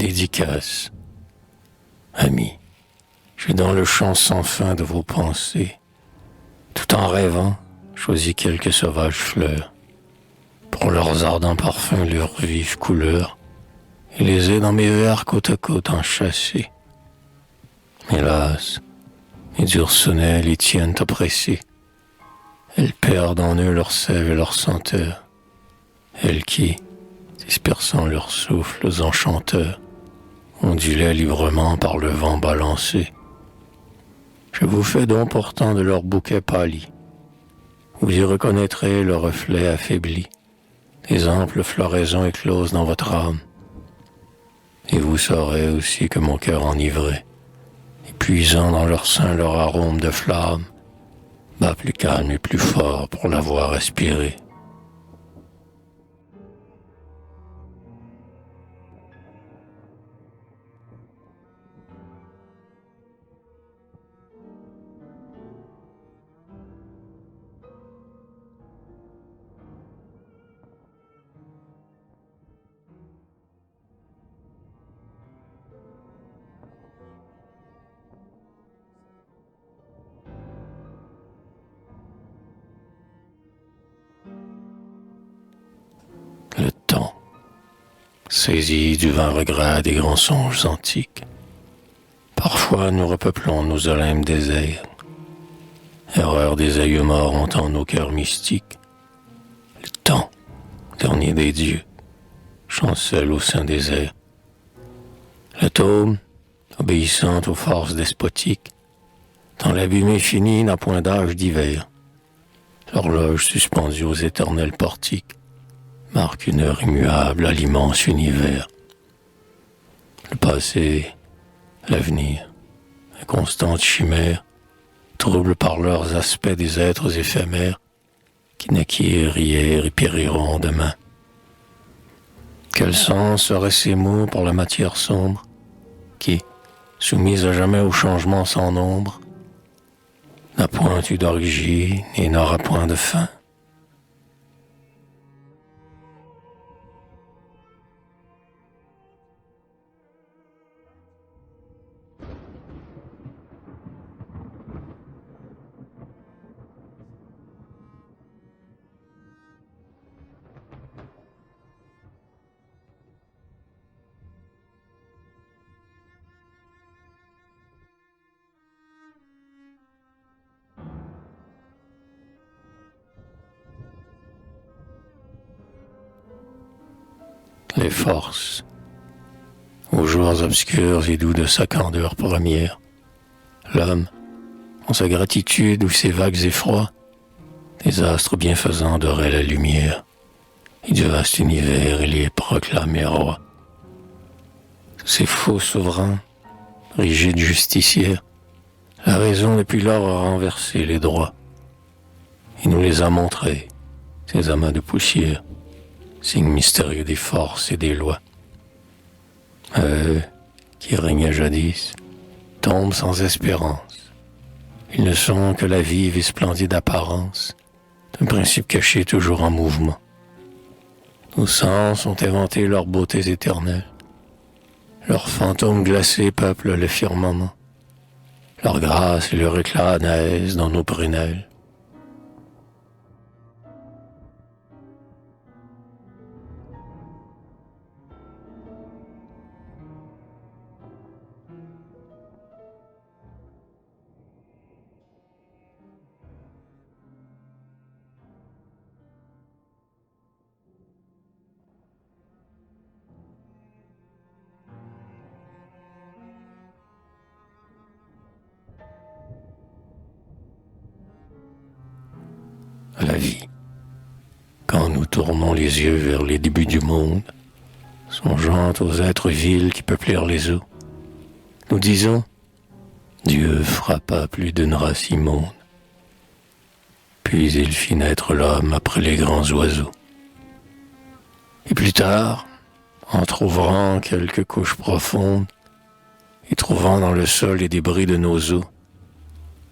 Dédicace. Amis, j'ai dans le champ sans fin de vos pensées, tout en rêvant, choisi quelques sauvages fleurs, pour leurs ardents parfums, leurs vives couleurs, et les ai dans mes vers côte à côte enchâssés. Hélas, mes durs sonnets les tiennent oppressés. Elles perdent en eux leur sève et leur senteur. Elles qui, dispersant leurs souffles enchanteurs, ondulaient librement par le vent balancé. Je vous fais don pourtant de leur bouquet pâli. Vous y reconnaîtrez le reflet affaibli des amples floraisons écloses dans votre âme. Et vous saurez aussi que mon cœur enivré, puisant dans leur sein leur arôme de flamme, bat plus calme et plus fort pour l'avoir respiré. Le temps, saisi du vain regret des grands songes antiques, parfois nous repeuplons nos olymmes déserts. Erreur des aïeux morts ont en nos cœurs mystiques. Le temps, dernier des dieux, chancelle au sein des airs. L'atome, obéissant aux forces despotiques, dans l'abîme infini n'a point d'âge d'hiver. L'horloge suspendue aux éternels portiques marque une heure immuable à l'immense univers. Le passé, l'avenir, inconstantes chimères, troublent par leurs aspects des êtres éphémères qui naquirent hier et périront demain. Quel sens seraient ces mots pour la matière sombre qui, soumise à jamais au changement sans nombre, n'a point eu d'origine et n'aura point de fin? Les forces, aux jours obscurs et doux de sa candeur première, l'homme, en sa gratitude ou ses vagues effrois, des astres bienfaisants doraient la lumière, et du vaste univers il les proclamait rois. Tous ces faux souverains, rigides justicières, la raison depuis lors a renversé les droits. Il nous les a montrés, ces amas de poussière, signe mystérieux des forces et des lois. Eux, qui régnaient jadis, tombent sans espérance. Ils ne sont que la vive et splendide apparence d'un principe caché toujours en mouvement. Nos sens ont inventé leurs beautés éternelles. Leurs fantômes glacés peuplent le firmament. Leur grâce et leur éclat naissent dans nos prunelles. La vie, quand nous tournons les yeux vers les débuts du monde, songeant aux êtres vils qui peuplèrent les eaux, nous disons, Dieu frappa plus d'une race immonde, puis il fit naître l'homme après les grands oiseaux. Et plus tard, en trouvant quelques couches profondes, et trouvant dans le sol les débris de nos os,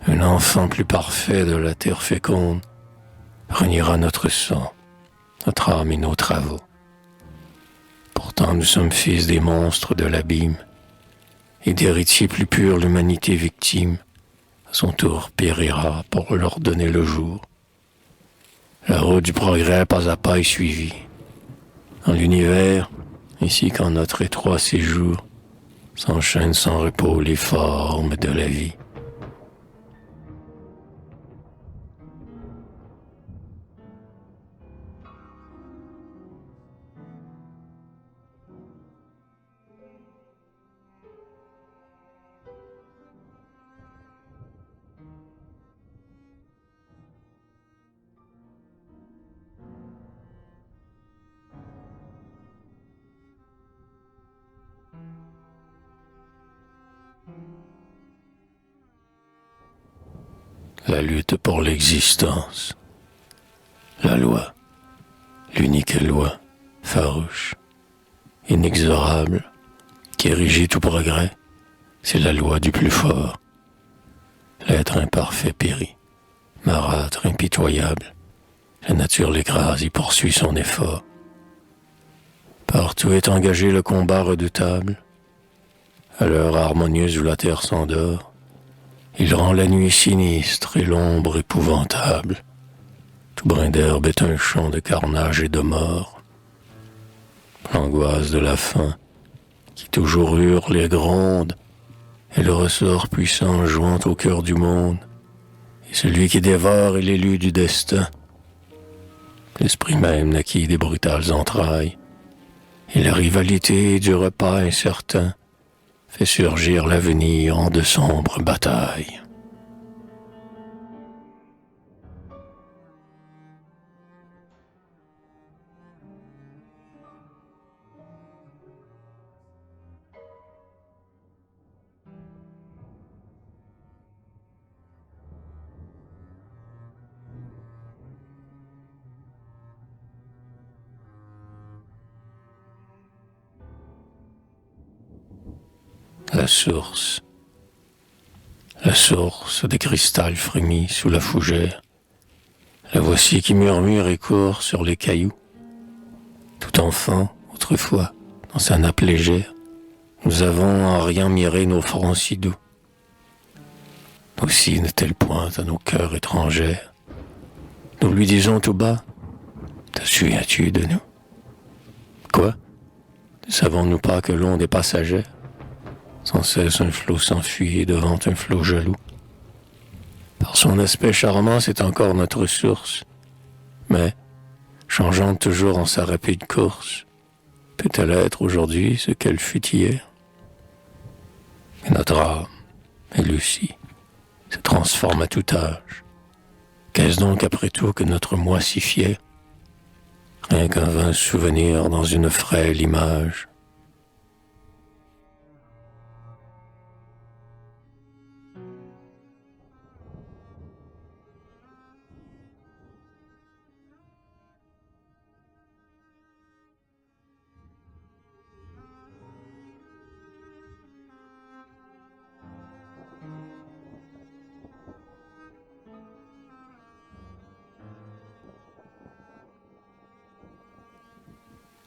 un enfant plus parfait de la terre féconde, reniera notre sang, notre âme et nos travaux. Pourtant, Pourtant nous sommes fils des monstres de l'abîme, et d'héritiers plus purs l'humanité victime, à son tour périra pour leur donner le jour. La route du progrès pas à pas est suivie. Dans l'univers, ainsi qu'en notre étroit séjour, s'enchaînent sans repos les formes de la vie. La lutte pour l'existence. La loi, l'unique loi, farouche, inexorable, qui régit tout progrès, c'est la loi du plus fort. L'être imparfait périt, marâtre impitoyable, la nature l'écrase et poursuit son effort. Partout est engagé le combat redoutable, à l'heure harmonieuse où la terre s'endort, il rend la nuit sinistre et l'ombre épouvantable. Tout brin d'herbe est un champ de carnage et de mort. L'angoisse de la faim, qui toujours hurle et gronde, est le ressort puissant joint au cœur du monde. Et celui qui dévore est l'élu du destin. L'esprit même naquit des brutales entrailles. Et la rivalité du repas incertain fait surgir l'avenir en de sombres batailles. La source des cristals frémis sous la fougère. La voici qui murmure et court sur les cailloux. Tout enfant, autrefois, dans sa nappe légère, nous avons en rien miré nos fronts si doux. Aussi n'est-elle point à nos cœurs étrangères. Nous lui disons tout bas, te souviens-tu de nous? Quoi? Ne savons-nous pas que l'onde est passagère? Sans cesse un flot s'enfuit devant un flot jaloux. Par son aspect charmant, c'est encore notre source. Mais, changeant toujours en sa rapide course, peut-elle être aujourd'hui ce qu'elle fut hier? Et notre âme, elle aussi, se transforme à tout âge. Qu'est-ce donc après tout que notre moi si fier? Rien qu'un vain souvenir dans une frêle image.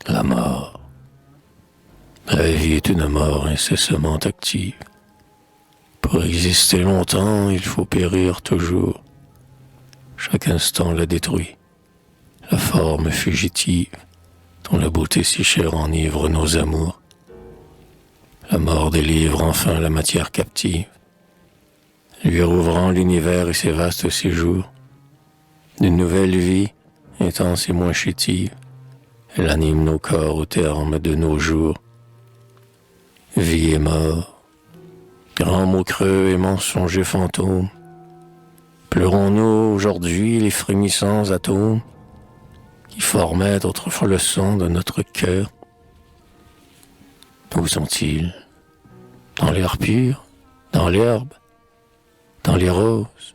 La mort. La vie est une mort incessamment active. Pour exister longtemps, il faut périr toujours. Chaque instant la détruit. La forme fugitive, dont la beauté si chère enivre nos amours. La mort délivre enfin la matière captive, lui rouvrant l'univers et ses vastes séjours. D'une nouvelle vie, intense et moins chétive, elle anime nos corps au terme de nos jours. Vie et mort, grands mots creux et mensongers fantômes, pleurons-nous aujourd'hui les frémissants atomes qui formaient autrefois le son de notre cœur? Où sont-ils? Dans l'air pur, dans l'herbe, dans les roses?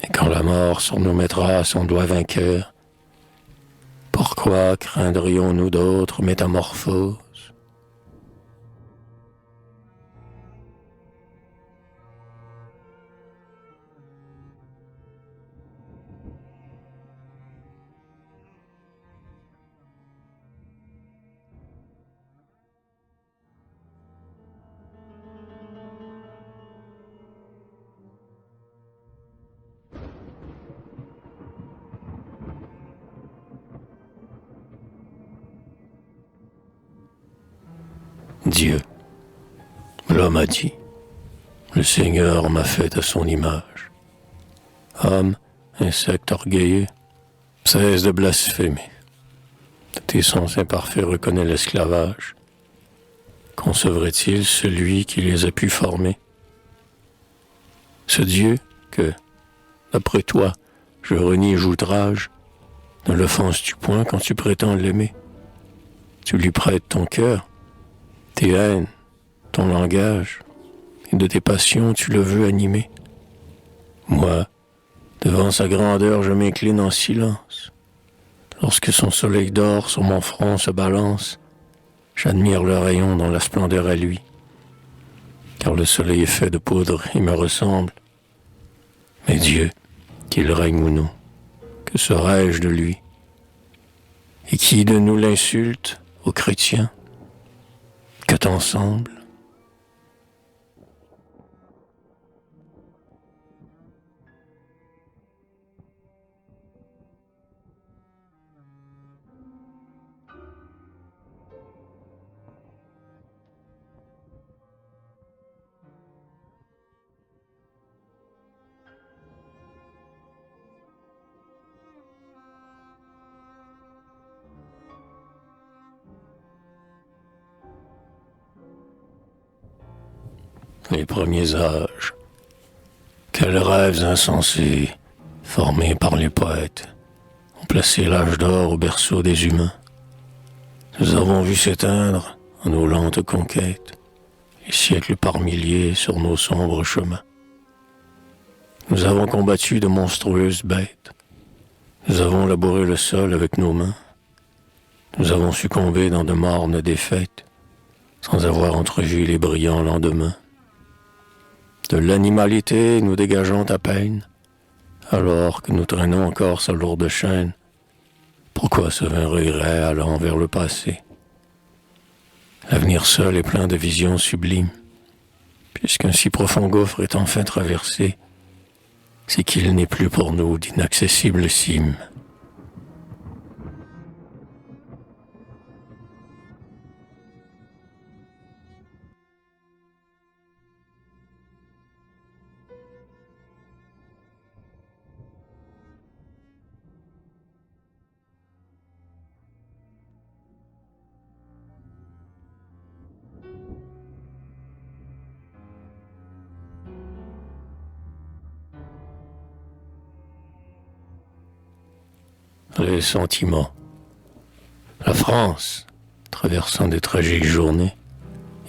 Et quand la mort sur nous mettra son doigt vainqueur, pourquoi craindrions-nous d'autres métamorphoses? Dieu. L'homme a dit, le Seigneur m'a fait à son image. Homme, insecte orgueilleux, cesse de blasphémer. De tes sens imparfaits reconnaît l'esclavage. Concevrait-il celui qui les a pu former? Ce Dieu que, d'après toi, je renie et j'outrage, ne l'offenses-tu point quand tu prétends l'aimer? Tu lui prêtes ton cœur, tes haines, ton langage, et de tes passions tu le veux animer. Moi, devant sa grandeur, je m'incline en silence. Lorsque son soleil d'or sur mon front se balance, j'admire le rayon dont la splendeur est lui. Car le soleil est fait de poudre et me ressemble. Mais Dieu, qu'il règne ou non, que serais-je de lui? Et qui de nous l'insulte, aux chrétiens? Que t'en semble? Les premiers âges. Quels rêves insensés, formés par les poètes, ont placé l'âge d'or au berceau des humains. Nous avons vu s'éteindre, en nos lentes conquêtes, les siècles par milliers sur nos sombres chemins. Nous avons combattu de monstrueuses bêtes. Nous avons labouré le sol avec nos mains. Nous avons succombé dans de mornes défaites, sans avoir entrevu les brillants lendemains. De l'animalité nous dégageons à peine, alors que nous traînons encore sa lourde chaîne. Pourquoi ce vain regret allant vers le passé? L'avenir seul est plein de visions sublimes, puisqu'un si profond gouffre est enfin traversé, c'est qu'il n'est plus pour nous d'inaccessible cime. Les sentiments. La France, traversant des tragiques journées,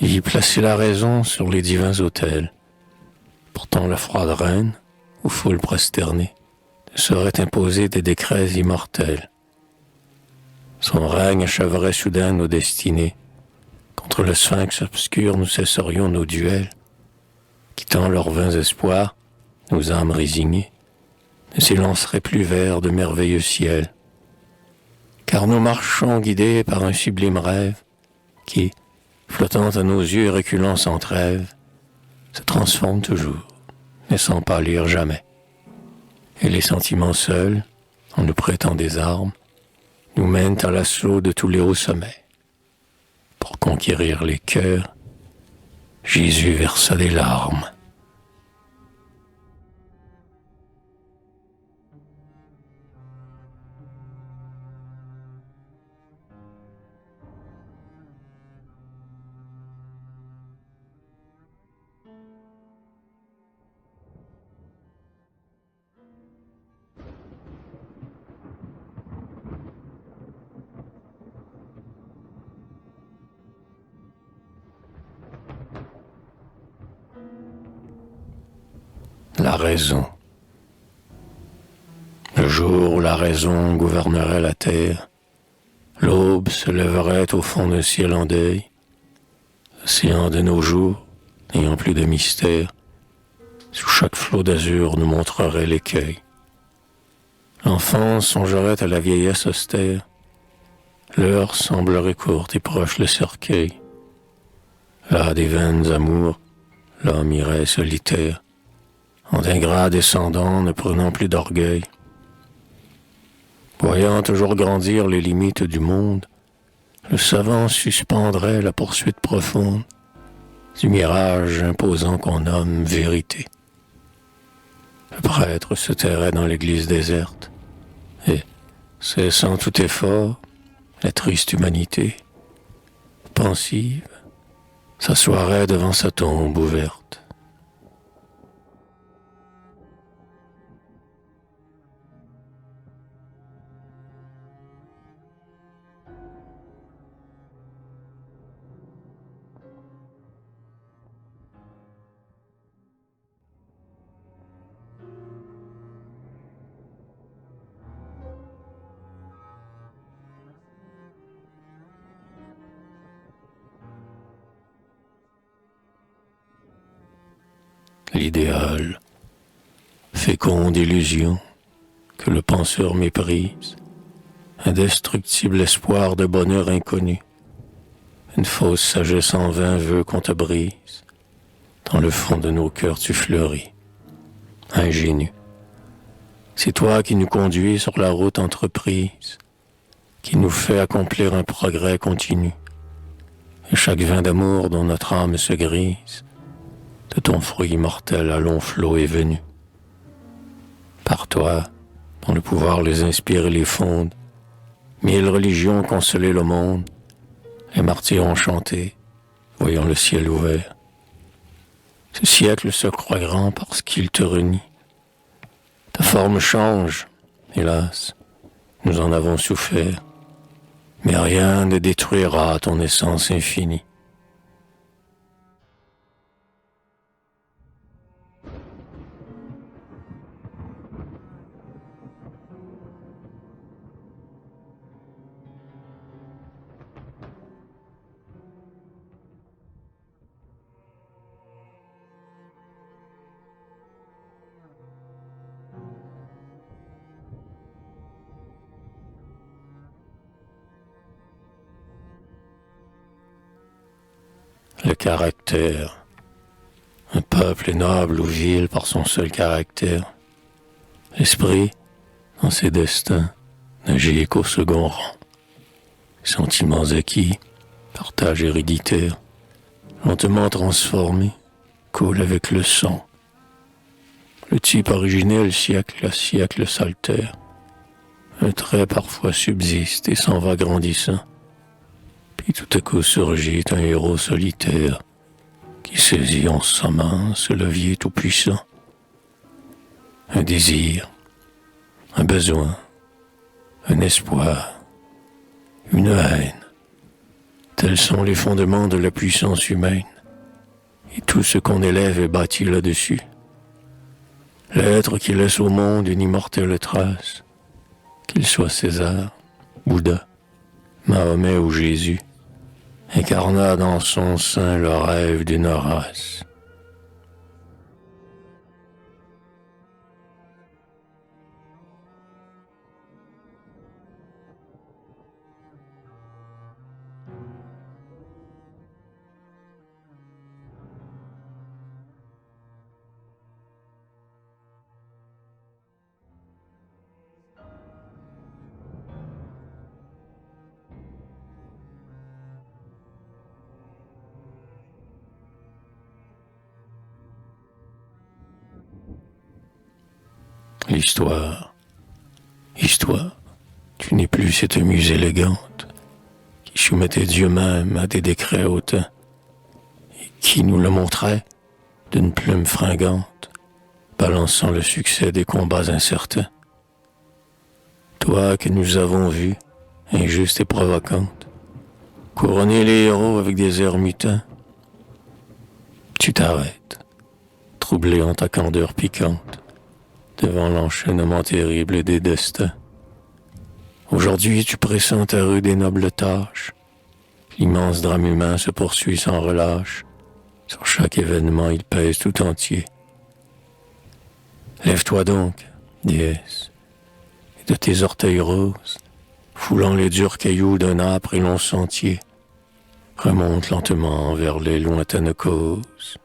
y plaçait la raison sur les divins autels. Pourtant la froide reine, aux foules prosternées, ne saurait imposer des décrets immortels. Son règne achèverait soudain nos destinées. Contre le sphinx obscur nous cesserions nos duels. Quittant leurs vains espoirs, nos âmes résignées ne s'élanceraient plus vers de merveilleux ciels. Car nous marchons guidés par un sublime rêve qui, flottant à nos yeux et reculant sans trêve, se transforme toujours, mais sans pâlir jamais. Et les sentiments seuls, en nous prêtant des armes, nous mènent à l'assaut de tous les hauts sommets. Pour conquérir les cœurs, Jésus versa des larmes. La raison. Le jour où la raison gouvernerait la terre, l'aube se lèverait au fond d'un ciel en deuil. L'océan de nos jours, n'ayant plus de mystère, sous chaque flot d'azur nous montrerait l'écueil. L'enfance songerait à la vieillesse austère, l'heure semblerait courte et proche le cercueil. Là des vaines amours, l'homme irait solitaire, en d'ingrats descendants ne prenant plus d'orgueil. Voyant toujours grandir les limites du monde, le savant suspendrait la poursuite profonde du mirage imposant qu'on nomme vérité. Le prêtre se tairait dans l'église déserte et, cessant tout effort, la triste humanité, pensive, s'assoirait devant sa tombe ouverte. L'idéal, féconde illusion que le penseur méprise, indestructible espoir de bonheur inconnu, une fausse sagesse en vain veut qu'on te brise, dans le fond de nos cœurs tu fleuris, ingénu. C'est toi qui nous conduis sur la route entreprise, qui nous fait accomplir un progrès continu, et chaque vin d'amour dont notre âme se grise, de ton fruit immortel à long flot est venu. Par toi, dont le pouvoir les inspire et les fonde, 1000 religions ont consolé le monde, les martyrs ont chanté, voyant le ciel ouvert. Ce siècle se croit grand parce qu'il te renie. Ta forme change, hélas, nous en avons souffert, mais rien ne détruira ton essence infinie. Le caractère. Un peuple est noble ou vil par son seul caractère. L'esprit, dans ses destins, n'agit qu'au second rang. Sentiments acquis, partage héréditaire, lentement transformé, coule avec le sang. Le type originel siècle à siècle s'altère. Un trait parfois subsiste et s'en va grandissant. Puis tout à coup surgit un héros solitaire qui saisit en sa main ce levier tout-puissant. Un désir, un besoin, un espoir, une haine. Tels sont les fondements de la puissance humaine. Et tout ce qu'on élève est bâti là-dessus. L'être qui laisse au monde une immortelle trace, qu'il soit César, Bouddha, Mahomet ou Jésus, incarna dans son sein le rêve d'une race. L'histoire, histoire, tu n'es plus cette muse élégante qui soumettait Dieu même à des décrets hautains et qui nous le montrait d'une plume fringante, balançant le succès des combats incertains. Toi que nous avons vu, injuste et provocante, couronner les héros avec des airs mutants, tu t'arrêtes, troublé en ta candeur piquante, devant l'enchaînement terrible des destins. Aujourd'hui, tu pressens ta rue des nobles tâches. L'immense drame humain se poursuit sans relâche. Sur chaque événement, il pèse tout entier. Lève-toi donc, déesse, et de tes orteils roses, foulant les durs cailloux d'un âpre et long sentier, remonte lentement vers les lointaines causes.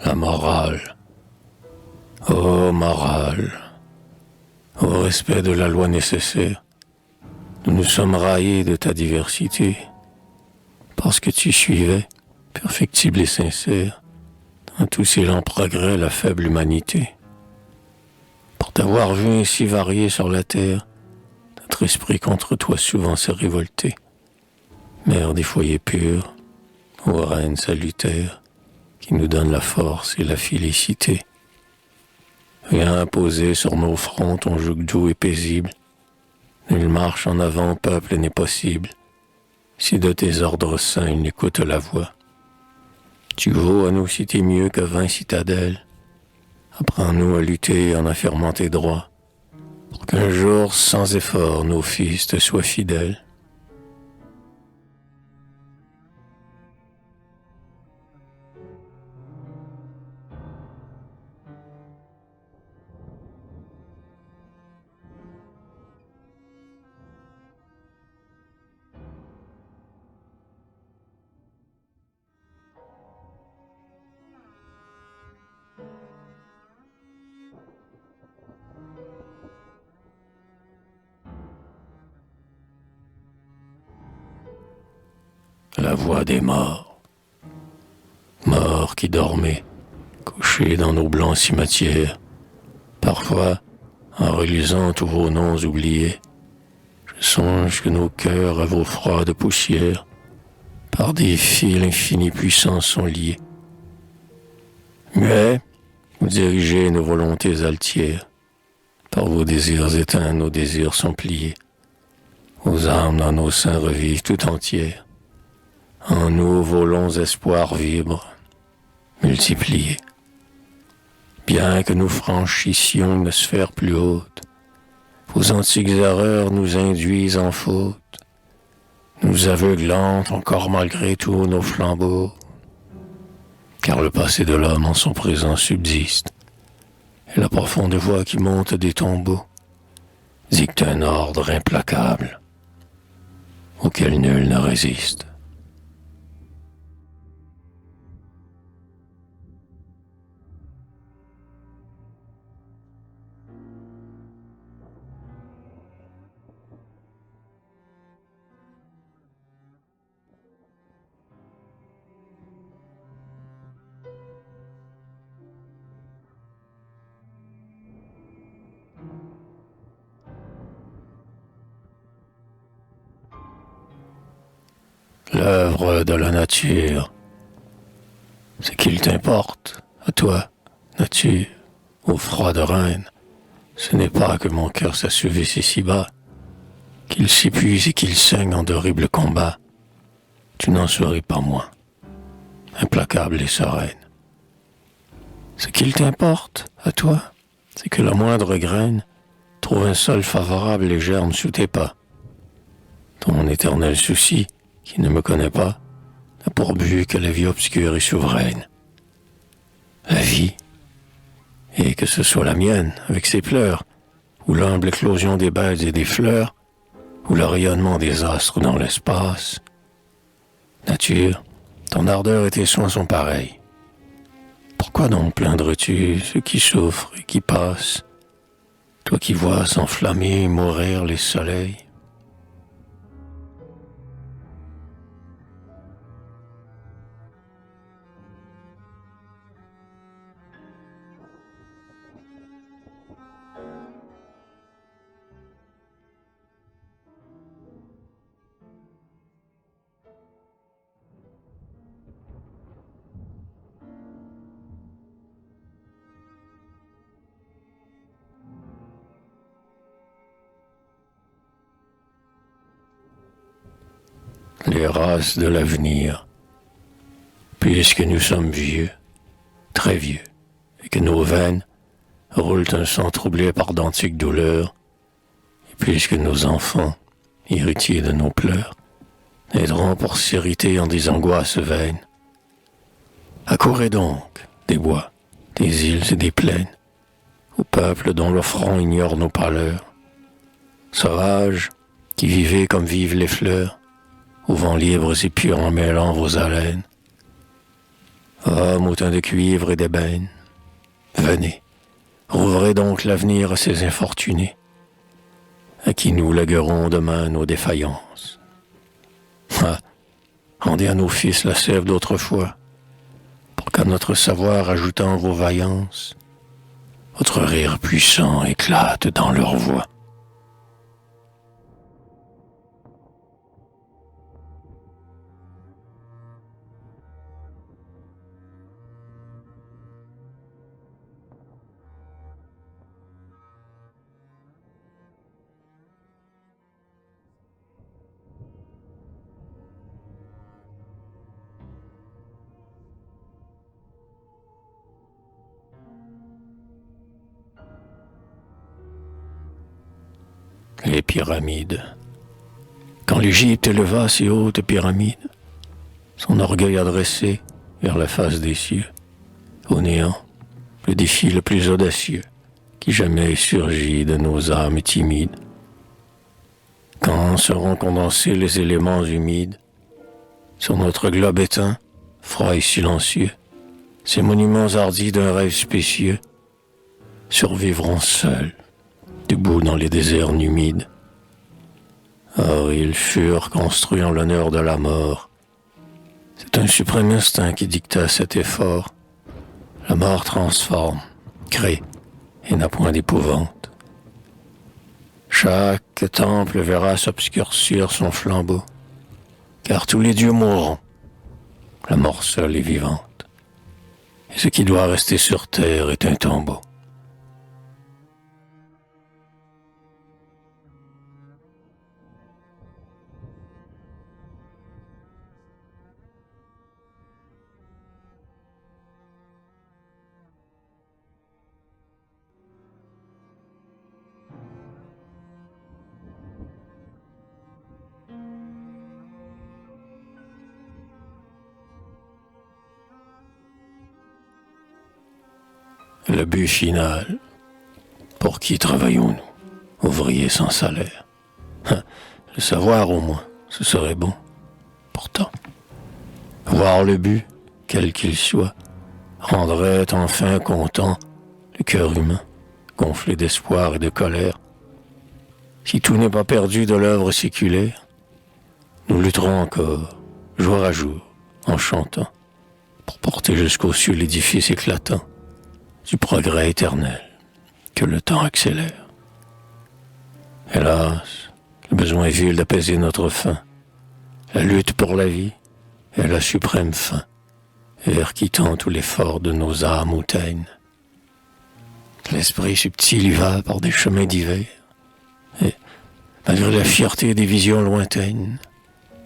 la morale. Ô morale, au respect de la loi nécessaire, nous nous sommes raillés de ta diversité, parce que tu suivais, perfectible et sincère, dans tous ces lents progrès la faible humanité. Pour t'avoir vu ainsi varié sur la terre, notre esprit contre toi souvent s'est révolté. Mère des foyers purs, ô reine salutaire, qui nous donne la force et la félicité. Viens imposer sur nos fronts ton joug doux et paisible. Nulle marche en avant au peuple n'est possible, si de tes ordres saints il n'écoute la voix. Tu vaux à nos cités mieux que 20 citadelles. Apprends-nous à lutter en affirmant tes droits, pour qu'un jour, sans effort, nos fils te soient fidèles. La voix des morts, morts qui dormaient, couchés dans nos blancs cimetières, parfois, en relisant tous vos noms oubliés, je songe que nos cœurs à vos froides poussières, par des fils infinis puissants sont liés. Muets, vous dirigez nos volontés altières, par vos désirs éteints nos désirs sont pliés, vos âmes dans nos seins revivent tout entières. En nous, vos longs espoirs vibrent, multipliés. Bien que nous franchissions une sphère plus haute, vos antiques erreurs nous induisent en faute, nous aveuglant encore malgré tout nos flambeaux. Car le passé de l'homme en son présent subsiste, et la profonde voix qui monte des tombeaux dicte un ordre implacable auquel nul ne résiste. L'œuvre de la nature, c'est qu'il t'importe, à toi, nature, au froid de reine. Ce n'est pas que mon cœur s'assouvisse ici-bas, qu'il s'épuise et qu'il saigne en d'horribles combats. Tu n'en serais pas moins, implacable et sereine. Ce qu'il t'importe, à toi, c'est que la moindre graine trouve un sol favorable et germe sous tes pas. Ton éternel souci, qui ne me connaît pas, n'a pour but que la vie obscure et souveraine. La vie, et que ce soit la mienne, avec ses pleurs, ou l'humble éclosion des bêtes et des fleurs, ou le rayonnement des astres dans l'espace. Nature, ton ardeur et tes soins sont pareils. Pourquoi donc plaindres-tu ceux qui souffrent et qui passent, toi qui vois s'enflammer et mourir les soleils? Les races de l'avenir, puisque nous sommes vieux, très vieux, et que nos veines roulent un sang troublé par d'antiques douleurs, et puisque nos enfants, héritiers de nos pleurs, naîtront pour s'irriter en des angoisses vaines. Accourez donc des bois, des îles et des plaines, au peuple dont le front ignore nos pâleurs, sauvages qui vivez comme vivent les fleurs, aux vents libres et purs en mêlant vos haleines. Hommes au teint de cuivre et d'ébène, venez, rouvrez donc l'avenir à ces infortunés, à qui nous léguerons demain nos défaillances. Ah, rendez à nos fils la sève d'autrefois, pour qu'à notre savoir ajoutant vos vaillances, votre rire puissant éclate dans leur voix. Les pyramides. Quand l'Égypte éleva ses hautes pyramides, son orgueil adressé vers la face des cieux, au néant, le défi le plus audacieux qui jamais surgit de nos âmes timides. Quand seront condensés les éléments humides sur notre globe éteint, froid et silencieux, ces monuments hardis d'un rêve spécieux survivront seuls, debout dans les déserts numides. Or, ils furent construits en l'honneur de la mort. C'est un suprême instinct qui dicta cet effort. La mort transforme, crée et n'a point d'épouvante. Chaque temple verra s'obscurcir son flambeau, car tous les dieux mourront. La mort seule est vivante, et ce qui doit rester sur terre est un tombeau. Le but final. Pour qui travaillons-nous, ouvriers sans salaire? Le savoir au moins, ce serait bon. Pourtant, voir le but, quel qu'il soit, rendrait enfin content le cœur humain, gonflé d'espoir et de colère. Si tout n'est pas perdu de l'œuvre séculaire, nous lutterons encore, jour à jour, en chantant, pour porter jusqu'aux cieux l'édifice éclatant du progrès éternel que le temps accélère. Hélas, le besoin est vil d'apaiser notre faim. La lutte pour la vie est la suprême fin, vers qui tend tout l'effort de nos âmes hautaines. L'esprit subtil y va par des chemins divers, et, malgré la fierté des visions lointaines,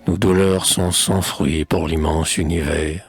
nos douleurs sont sans fruit pour l'immense univers.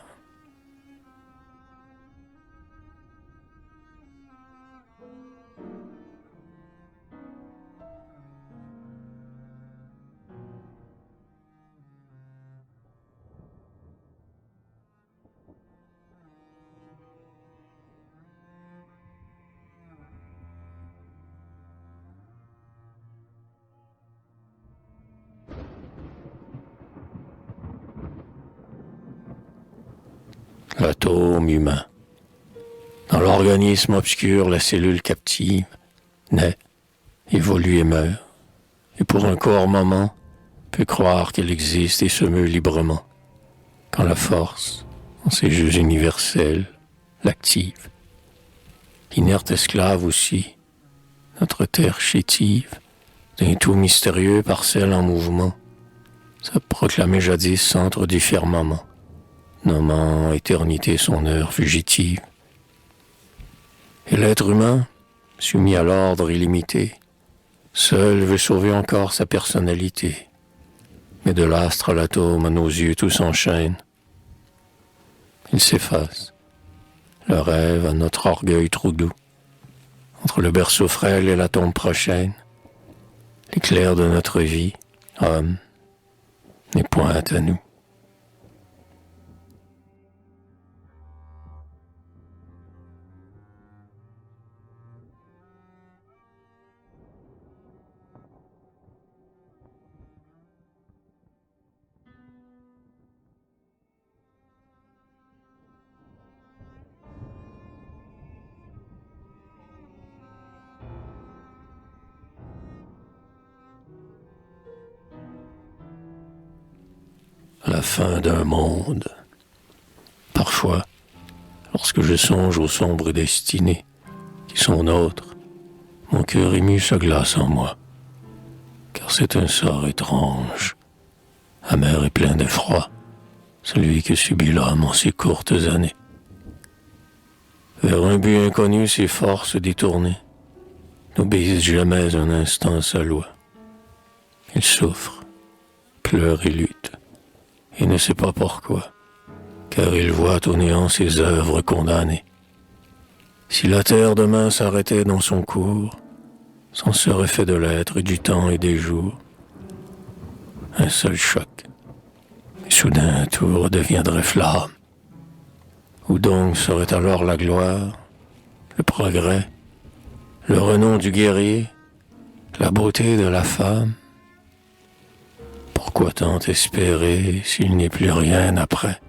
L'atome humain. Dans l'organisme obscur, la cellule captive naît, évolue et meurt, et pour un court moment peut croire qu'elle existe et se meut librement, quand la force, en ses jeux universels, l'active. L'inerte esclave aussi, notre terre chétive, d'un tout mystérieux parcelle en mouvement, ça proclamait jadis centre du firmament, nommant éternité son heure fugitive. Et l'être humain, soumis à l'ordre illimité, seul veut sauver encore sa personnalité. Mais de l'astre à l'atome, à nos yeux, tout s'enchaîne. Il s'efface. Le rêve à notre orgueil trop doux. Entre le berceau frêle et la tombe prochaine, l'éclair de notre vie, homme, n'est point à nous. la fin d'un monde. Parfois, lorsque je songe aux sombres destinées qui sont nôtres, mon cœur ému se glace en moi, car c'est un sort étrange, amer et plein d'effroi, celui que subit l'homme en si courtes années. Vers un but inconnu, ses forces détournées n'obéissent jamais un instant à sa loi. Il souffre, pleure et lutte, et ne sait pas pourquoi, car il voit au néant ses œuvres condamnées. Si la terre demain s'arrêtait dans son cours, s'en serait fait de l'être et du temps et des jours. Un seul choc, et soudain tout redeviendrait flamme. Où donc serait alors la gloire, le progrès, le renom du guerrier, la beauté de la femme? Pourquoi tant espérer s'il n'est plus rien après?